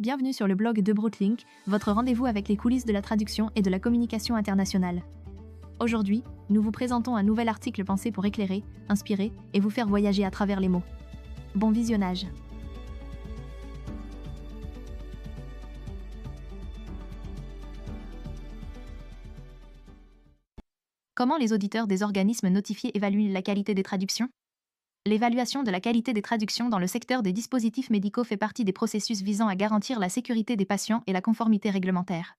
Bienvenue sur le blog de Brooklink, votre rendez-vous avec les coulisses de la traduction et de la communication internationale. Aujourd'hui, nous vous présentons un nouvel article pensé pour éclairer, inspirer et vous faire voyager à travers les mots. Bon visionnage. Comment les auditeurs des organismes notifiés évaluent la qualité des traductions ? L'évaluation de la qualité des traductions dans le secteur des dispositifs médicaux fait partie des processus visant à garantir la sécurité des patients et la conformité réglementaire.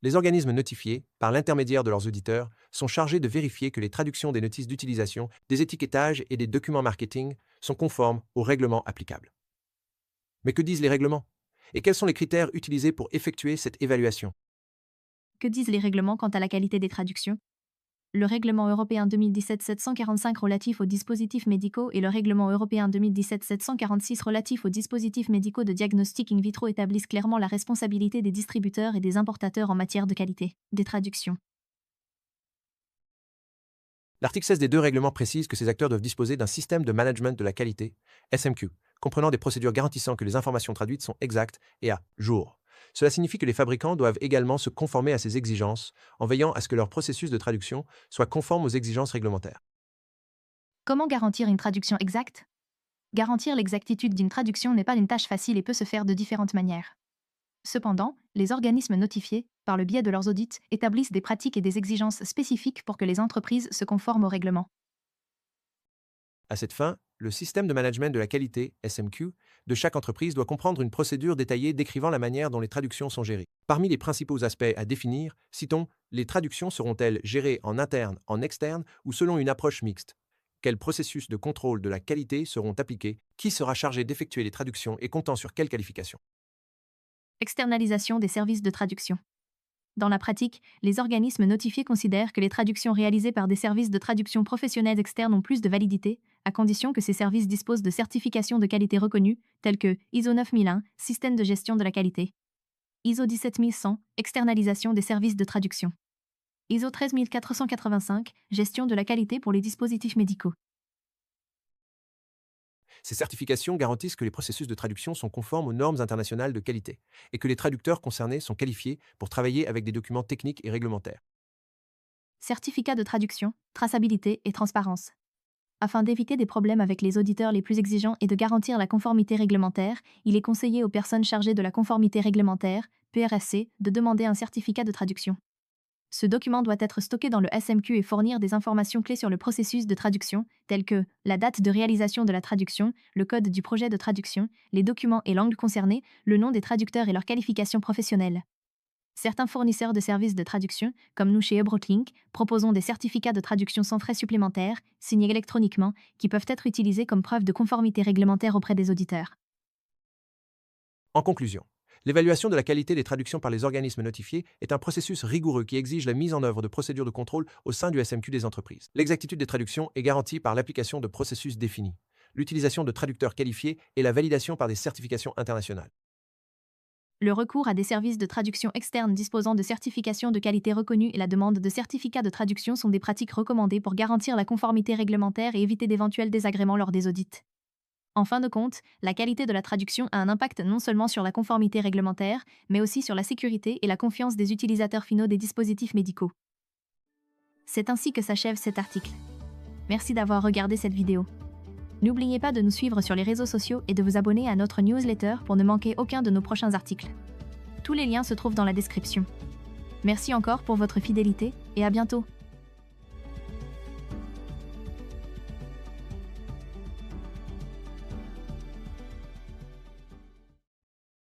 Les organismes notifiés, par l'intermédiaire de leurs auditeurs, sont chargés de vérifier que les traductions des notices d'utilisation, des étiquetages et des documents marketing sont conformes aux règlements applicables. Mais que disent les règlements ? Et quels sont les critères utilisés pour effectuer cette évaluation ? Que disent les règlements quant à la qualité des traductions ? Le règlement européen 2017-745 relatif aux dispositifs médicaux et le règlement européen 2017-746 relatif aux dispositifs médicaux de diagnostic in vitro établissent clairement la responsabilité des distributeurs et des importateurs en matière de qualité des traductions. L'article 16 des deux règlements précise que ces acteurs doivent disposer d'un système de management de la qualité, SMQ, comprenant des procédures garantissant que les informations traduites sont exactes et à jour. Cela signifie que les fabricants doivent également se conformer à ces exigences en veillant à ce que leur processus de traduction soit conforme aux exigences réglementaires. Comment garantir une traduction exacte ? Garantir l'exactitude d'une traduction n'est pas une tâche facile et peut se faire de différentes manières. Cependant, les organismes notifiés, par le biais de leurs audits, établissent des pratiques et des exigences spécifiques pour que les entreprises se conforment au règlement. À cette fin, le système de management de la qualité, SMQ, de chaque entreprise doit comprendre une procédure détaillée décrivant la manière dont les traductions sont gérées. Parmi les principaux aspects à définir, citons, les traductions seront-elles gérées en interne, en externe ou selon une approche mixte ? Quels processus de contrôle de la qualité seront appliqués ? Qui sera chargé d'effectuer les traductions et comptant sur quelles qualifications ? Externalisation des services de traduction. Dans la pratique, les organismes notifiés considèrent que les traductions réalisées par des services de traduction professionnels externes ont plus de validité, à condition que ces services disposent de certifications de qualité reconnues, telles que ISO 9001, Système de gestion de la qualité, ISO 17100, Externalisation des services de traduction, ISO 13485, Gestion de la qualité pour les dispositifs médicaux. Ces certifications garantissent que les processus de traduction sont conformes aux normes internationales de qualité et que les traducteurs concernés sont qualifiés pour travailler avec des documents techniques et réglementaires. Certificat de traduction, traçabilité et transparence. Afin d'éviter des problèmes avec les auditeurs les plus exigeants et de garantir la conformité réglementaire, il est conseillé aux personnes chargées de la conformité réglementaire, PRSC, de demander un certificat de traduction. Ce document doit être stocké dans le SMQ et fournir des informations clés sur le processus de traduction, telles que la date de réalisation de la traduction, le code du projet de traduction, les documents et langues concernées, le nom des traducteurs et leurs qualifications professionnelles. Certains fournisseurs de services de traduction, comme nous chez Brooklink, proposons des certificats de traduction sans frais supplémentaires, signés électroniquement, qui peuvent être utilisés comme preuve de conformité réglementaire auprès des auditeurs. En conclusion, l'évaluation de la qualité des traductions par les organismes notifiés est un processus rigoureux qui exige la mise en œuvre de procédures de contrôle au sein du SMQ des entreprises. L'exactitude des traductions est garantie par l'application de processus définis, l'utilisation de traducteurs qualifiés et la validation par des certifications internationales. Le recours à des services de traduction externes disposant de certifications de qualité reconnues et la demande de certificats de traduction sont des pratiques recommandées pour garantir la conformité réglementaire et éviter d'éventuels désagréments lors des audits. En fin de compte, la qualité de la traduction a un impact non seulement sur la conformité réglementaire, mais aussi sur la sécurité et la confiance des utilisateurs finaux des dispositifs médicaux. C'est ainsi que s'achève cet article. Merci d'avoir regardé cette vidéo. N'oubliez pas de nous suivre sur les réseaux sociaux et de vous abonner à notre newsletter pour ne manquer aucun de nos prochains articles. Tous les liens se trouvent dans la description. Merci encore pour votre fidélité et à bientôt.